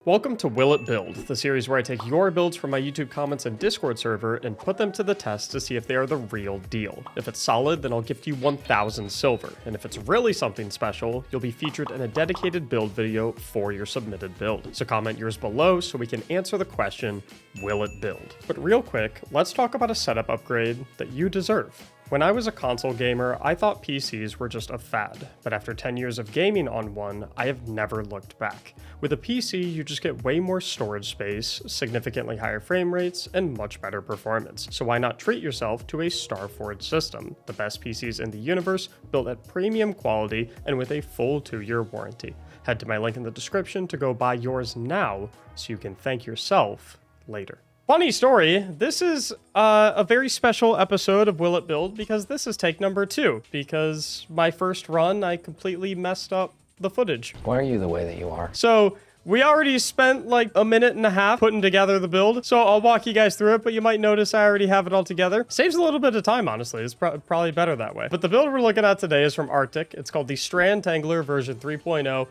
Welcome to Will It Build, the series where I take your builds from my YouTube comments and Discord server and put them to the test to see if they are the real deal. If it's solid, then I'll gift you 1,000 silver, and if it's really something special, you'll be featured in a dedicated build video for your submitted build. So comment yours below so we can answer the question, will it build? But real quick, let's talk about a setup upgrade that you deserve. When I was a console gamer, I thought PCs were just a fad, but after 10 years of gaming on one, I have never looked back. With a PC, you just get way more storage space, significantly higher frame rates, and much better performance. So why not treat yourself to a Starforge system, the best PCs in the universe, built at premium quality and with a full 2-year warranty. Head to my link in the description to go buy yours now so you can thank yourself later. Funny story, this is a very special episode of Will It Build because this is take number 2. Because my first run, I completely messed up the footage. Why are you the way that you are? So we already spent like a minute and a half putting together the build. So I'll walk you guys through it, but you might notice I already have it all together. Saves a little bit of time, honestly. It's probably better that way. But the build we're looking at today is from Arctic. It's called the Strand Tangler version 3.0.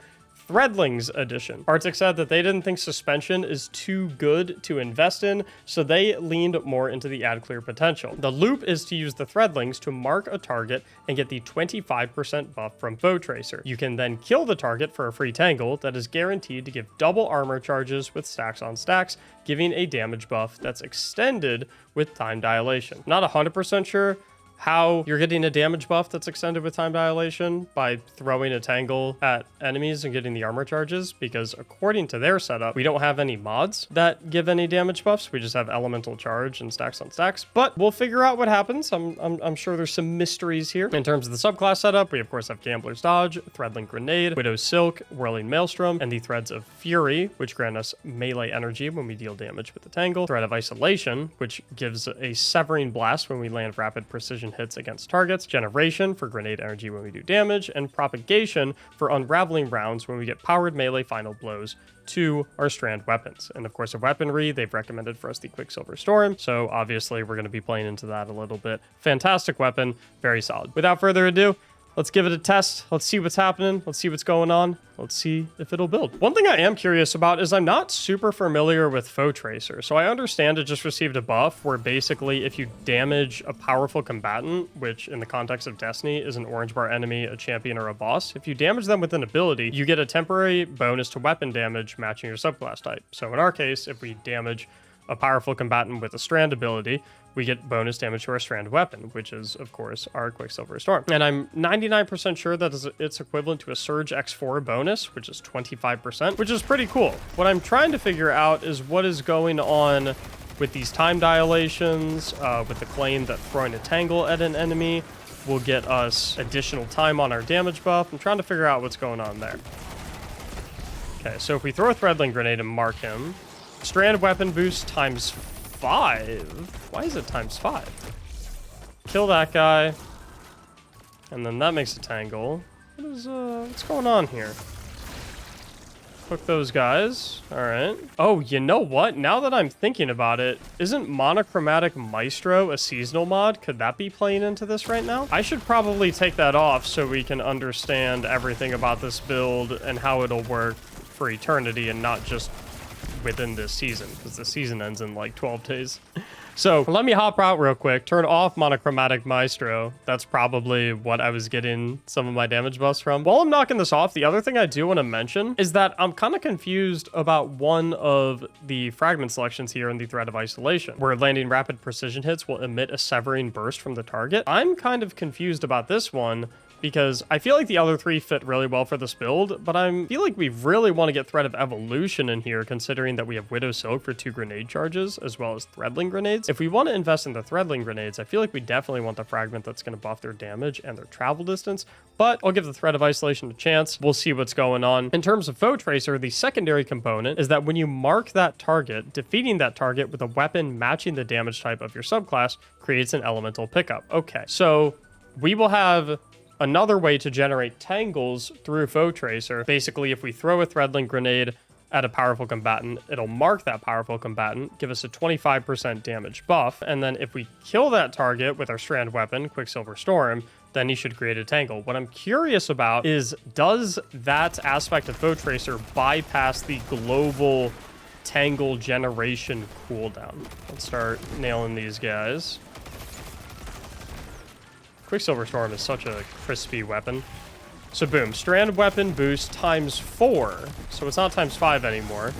Threadlings edition. Arctic said that they didn't think suspension is too good to invest in, so they leaned more into the add clear potential. The loop is to use the threadlings to mark a target and get the 25% buff from Foe Tracer. You can then kill the target for a free tangle that is guaranteed to give double armor charges with stacks on stacks, giving a damage buff that's extended with time dilation. Not 100% sure how you're getting a damage buff that's extended with time dilation by throwing a tangle at enemies and getting the armor charges, because according to their setup, we don't have any mods that give any damage buffs. We just have elemental charge and stacks on stacks, but we'll figure out what happens. I'm sure there's some mysteries here. In terms of the subclass setup, we of course have Gambler's Dodge, Threadling Grenade, Widow's Silk, Whirling Maelstrom, and the Threads of Fury, which grant us melee energy when we deal damage with the tangle, Thread of Isolation, which gives a Severing Blast when we land rapid precision hits against targets, Generation for grenade energy when we do damage, and Propagation for unraveling rounds when we get powered melee final blows to our strand weapons. And of course, of weaponry, they've recommended for us the Quicksilver Storm, so obviously we're going to be playing into that a little bit. Fantastic weapon, very solid. Without further ado, let's give it a test. Let's see what's happening. Let's see what's going on. Let's see if it'll build. One thing I am curious about is I'm not super familiar with Foe Tracer. So I understand it just received a buff where basically if you damage a powerful combatant, which in the context of Destiny is an orange bar enemy, a champion, or a boss, if you damage them with an ability, you get a temporary bonus to weapon damage matching your subclass type. So in our case, if we damage a powerful combatant with a strand ability, we get bonus damage to our strand weapon, which is, of course, our Quicksilver Storm. And I'm 99% sure that it's equivalent to a Surge X4 bonus, which is 25%, which is pretty cool. What I'm trying to figure out is what is going on with these time dilations, with the claim that throwing a tangle at an enemy will get us additional time on our damage buff. I'm trying to figure out what's going on there. Okay, so if we throw a Threadling Grenade and mark him, strand weapon boost times 5. Why is it times 5? Kill that guy. And then that makes a tangle. What's going on here? Hook those guys. All right. Oh, you know what? Now that I'm thinking about it, isn't Monochromatic Maestro a seasonal mod? Could that be playing into this right now? I should probably take that off so we can understand everything about this build and how it'll work for eternity and not just within this season, because the season ends in like 12 days. So let me hop out real quick, turn off Monochromatic Maestro. That's probably what I was getting some of my damage buffs from. While I'm knocking this off, the other thing I do want to mention is that I'm kind of confused about one of the fragment selections here in the Thread of Isolation, where landing rapid precision hits will emit a severing burst from the target. I'm kind of confused about this one, because I feel like the other three fit really well for this build, but I feel like we really want to get Thread of Evolution in here, considering that we have Widow Silk for 2 grenade charges, as well as Threadling Grenades. If we want to invest in the Threadling Grenades, I feel like we definitely want the fragment that's going to buff their damage and their travel distance, but I'll give the Thread of Isolation a chance. We'll see what's going on. In terms of Foe Tracer, the secondary component is that when you mark that target, defeating that target with a weapon matching the damage type of your subclass creates an elemental pickup. Okay, so we will have another way to generate tangles through Foe Tracer. Basically, if we throw a Threadling Grenade at a powerful combatant, it'll mark that powerful combatant, give us a 25% damage buff, and then if we kill that target with our strand weapon, Quicksilver Storm, then he should create a tangle. What I'm curious about is, does that aspect of Foe Tracer bypass the global tangle generation cooldown? Let's start nailing these guys. Quicksilver Storm is such a crispy weapon. So boom, strand weapon boost times 4. So it's not times 5 anymore.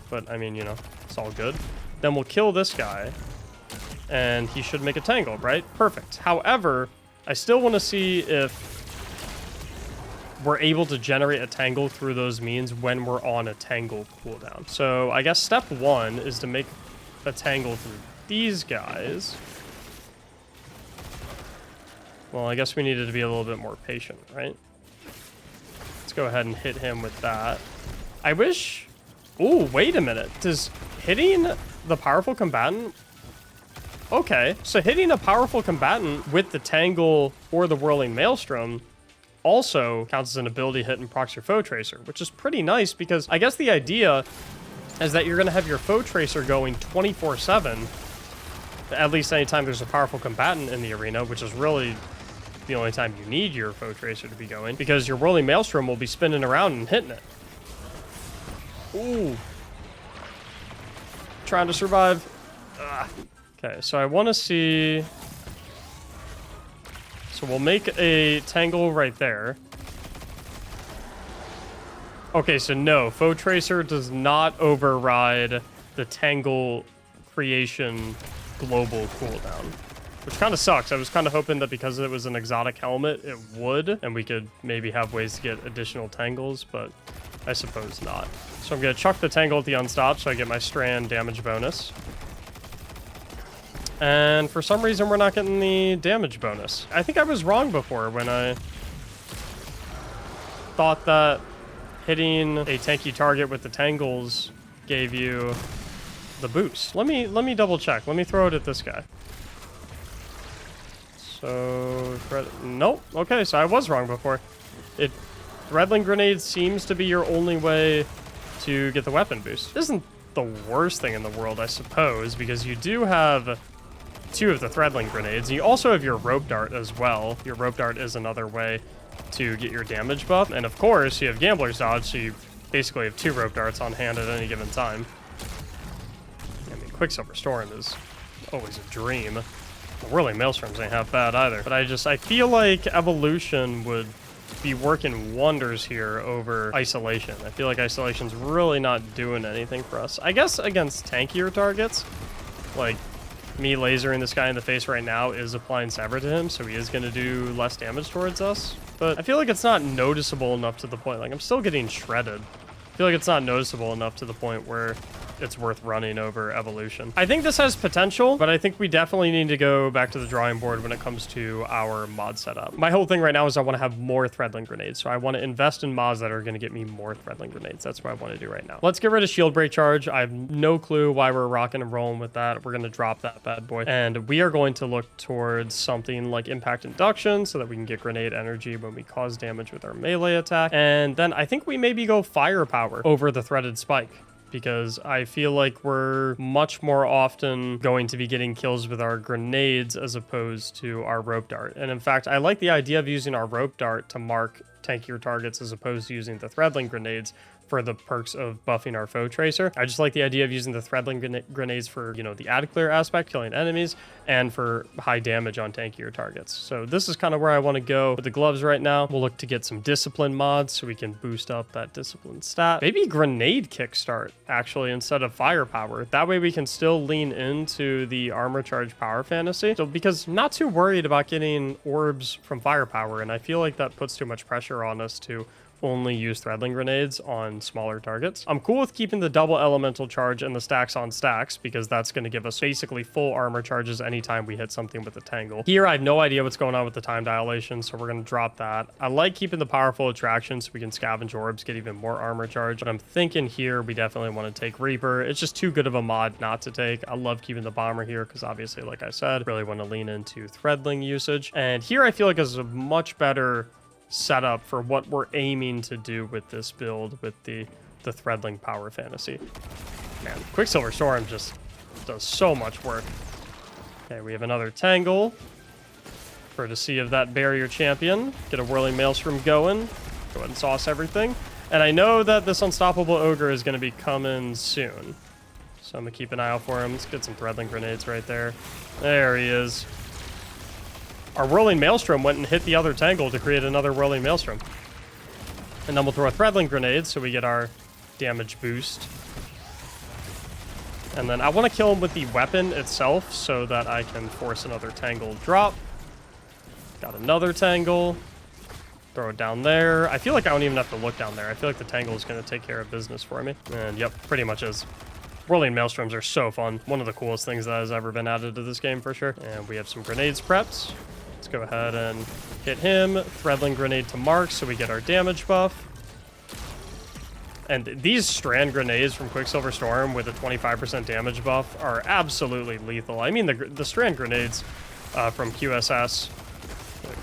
But I mean, you know, it's all good. Then we'll kill this guy. And he should make a tangle, right? Perfect. However, I still want to see if we're able to generate a tangle through those means when we're on a tangle cooldown. So I guess step 1 is to make a tangle through these guys. Well, I guess we needed to be a little bit more patient, right? Let's go ahead and hit him with that. I wish... Ooh, wait a minute. Does hitting the powerful combatant... Okay, so hitting a powerful combatant with the Tangle or the Whirling Maelstrom also counts as an ability hit and procs your Foe Tracer, which is pretty nice because I guess the idea is that you're going to have your Foe Tracer going 24/7, at least anytime there's a powerful combatant in the arena, which is really the only time you need your Foe Tracer to be going, because your Whirling Maelstrom will be spinning around and hitting it. Ooh. Trying to survive. Ugh. Okay, so I want to see... So we'll make a tangle right there. Okay, so no, Foe Tracer does not override the tangle creation global cooldown, which kind of sucks. I was kind of hoping that because it was an exotic helmet, it would, and we could maybe have ways to get additional tangles, but I suppose not. So I'm going to chuck the tangle at the unstop so I get my strand damage bonus. And for some reason, we're not getting the damage bonus. I think I was wrong before when I thought that hitting a tanky target with the tangles gave you the boost. Let me double check. Let me throw it at this guy. So, nope. Okay, so I was wrong before. Threadling Grenade seems to be your only way to get the weapon boost. This isn't the worst thing in the world, I suppose, because you do have 2 of the Threadling Grenades. You also have your Rope Dart as well. Your Rope Dart is another way to get your damage buff. And of course, you have Gambler's Dodge, so you basically have 2 Rope Darts on hand at any given time. I mean, Quicksilver Storm is always a dream. The Whirling Maelstroms ain't half bad either. But I feel like Evolution would be working wonders here over Isolation. I feel like Isolation's really not doing anything for us. I guess against tankier targets, like me lasering this guy in the face right now is applying Sever to him, so he is going to do less damage towards us. But I feel like it's not noticeable enough to the point, like I'm still getting shredded. I feel like it's not noticeable enough to the point where it's worth running over Evolution. I think this has potential, but I think we definitely need to go back to the drawing board when it comes to our mod setup. My whole thing right now is I want to have more Threadling Grenades, so I want to invest in mods that are going to get me more Threadling Grenades. That's what I want to do right now. Let's get rid of Shield Break Charge. I have no clue why we're rocking and rolling with that. We're going to drop that bad boy, and we are going to look towards something like Impact Induction so that we can get grenade energy when we cause damage with our melee attack. And then I think we maybe go Firepower over the Threaded Spike, because I feel like we're much more often going to be getting kills with our grenades as opposed to our Rope Dart. And in fact, I like the idea of using our Rope Dart to mark tankier targets as opposed to using the Threadling Grenades for the perks of buffing our Foe Tracer. I just like the idea of using the Threadling Grenades for, you know, the ad clear aspect, killing enemies, and for high damage on tankier targets. So this is kind of where I want to go with the gloves right now. We'll look to get some Discipline mods so we can boost up that Discipline stat. Maybe Grenade Kickstart, actually, instead of Firepower. That way we can still lean into the Armor Charge Power Fantasy. So because I'm not too worried about getting orbs from Firepower, and I feel like that puts too much pressure on us to only use Threadling Grenades on smaller targets. I'm cool with keeping the double elemental charge and the stacks on stacks, because that's going to give us basically full armor charges anytime we hit something with a tangle. Here, I have no idea what's going on with the time dilation, so we're going to drop that. I like keeping the powerful attraction so we can scavenge orbs, get even more armor charge, but I'm thinking here we definitely want to take Reaper. It's just too good of a mod not to take. I love keeping the Bomber here because obviously, like I said, really want to lean into Threadling usage. And here I feel like is a much better setup for what we're aiming to do with this build with the Threadling Power Fantasy. Man, Quicksilver Storm just does so much work. Okay, we have another Tangle. For to see of that barrier champion. Get a whirling maelstrom going. Go ahead and sauce everything. And I know that this unstoppable ogre is going to be coming soon. So I'm going to keep an eye out for him. Let's get some threadling grenades right there. There he is. Our whirling maelstrom went and hit the other tangle to create another whirling maelstrom. And then we'll throw a threadling grenade so we get our damage boost. And then I want to kill him with the weapon itself so that I can force another tangle drop. Got another tangle. Throw it down there. I feel like I don't even have to look down there. I feel like the tangle is going to take care of business for me. And yep, pretty much is. Whirling maelstroms are so fun. One of the coolest things that has ever been added to this game for sure. And we have some grenades prepped. Let's go ahead and hit him. Threadling grenade to mark so we get our damage buff. And these strand grenades from Quicksilver Storm with a 25% damage buff are absolutely lethal. I mean, the strand grenades from QSS,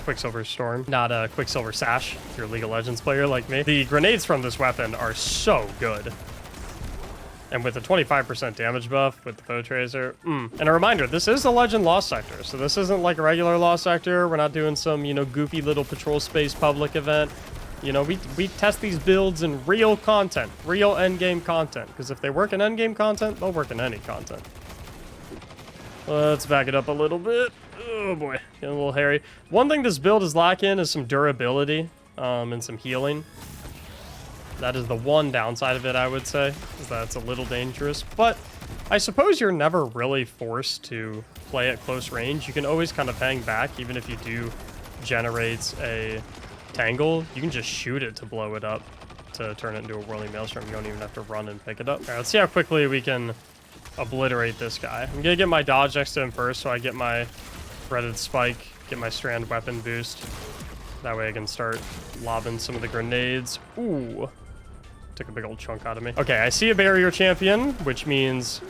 Quicksilver Storm, not a Quicksilver Sash, if you're a League of Legends player like me. The grenades from this weapon are so good. And with a 25% damage buff with the Foe Tracer. And a reminder, this is a Legend Lost Sector, so this isn't like a regular Lost Sector. We're not doing some, you know, goofy little patrol space public event. You know, we test these builds in real content, real endgame content. Because if they work in endgame content, they'll work in any content. Let's back it up a little bit. Oh boy, getting a little hairy. One thing this build is lacking is some durability and some healing. That is the one downside of it, I would say, is that it's a little dangerous. But I suppose you're never really forced to play at close range. You can always kind of hang back, even if you do generate a tangle. You can just shoot it to blow it up to turn it into a whirling maelstrom. You don't even have to run and pick it up. All right, let's see how quickly we can obliterate this guy. I'm gonna get my dodge next to him first, so I get my threaded spike, get my strand weapon boost. That way I can start lobbing some of the grenades. Ooh, took a big old chunk out of me. Okay, I see a barrier champion, which means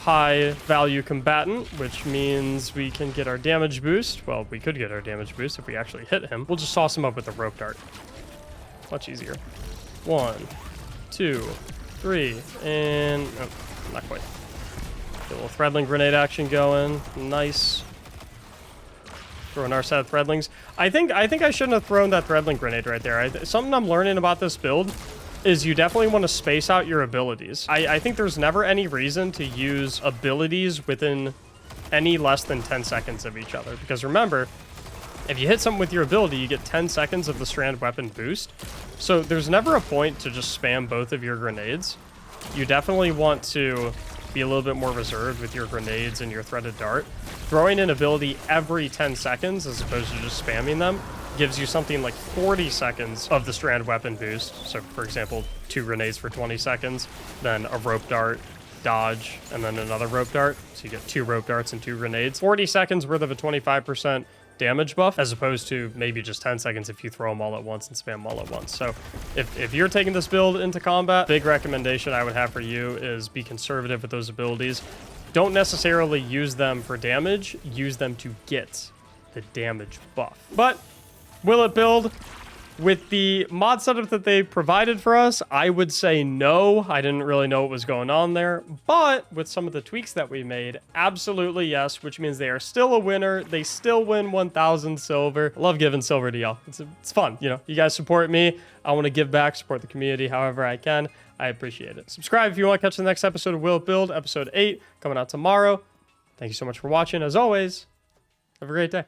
high value combatant, which means we can get our damage boost. Well, we could get our damage boost if we actually hit him. We'll just toss him up with a rope dart. Much easier. 1, 2, 3, and oh, not quite. Get a little threadling grenade action going. Nice. Throwing our set of threadlings. I think I shouldn't have thrown that threadling grenade right there. Something I'm learning about this build is you definitely want to space out your abilities. I think there's never any reason to use abilities within any less than 10 seconds of each other. Because remember, if you hit something with your ability, you get 10 seconds of the strand weapon boost. So there's never a point to just spam both of your grenades. You definitely want to be a little bit more reserved with your grenades and your threaded dart. Throwing an ability every 10 seconds as opposed to just spamming them gives you something like 40 seconds of the strand weapon boost. So for example, 2 grenades for 20 seconds, then a rope dart, dodge, and then another rope dart. So you get 2 rope darts and 2 grenades. 40 seconds worth of a 25% damage buff, as opposed to maybe just 10 seconds if you throw them all at once and spam them all at once. So if you're taking this build into combat, big recommendation I would have for you is be conservative with those abilities. Don't necessarily use them for damage, use them to get the damage buff. But will it build? With the mod setup that they provided for us, I would say no. I didn't really know what was going on there. But with some of the tweaks that we made, absolutely yes, which means they are still a winner. They still win 1,000 silver. I love giving silver to y'all. It's fun, you know. You guys support me. I want to give back, support the community however I can. I appreciate it. Subscribe if you want to catch the next episode of Will It Build, episode 8, coming out tomorrow. Thank you so much for watching. As always, have a great day.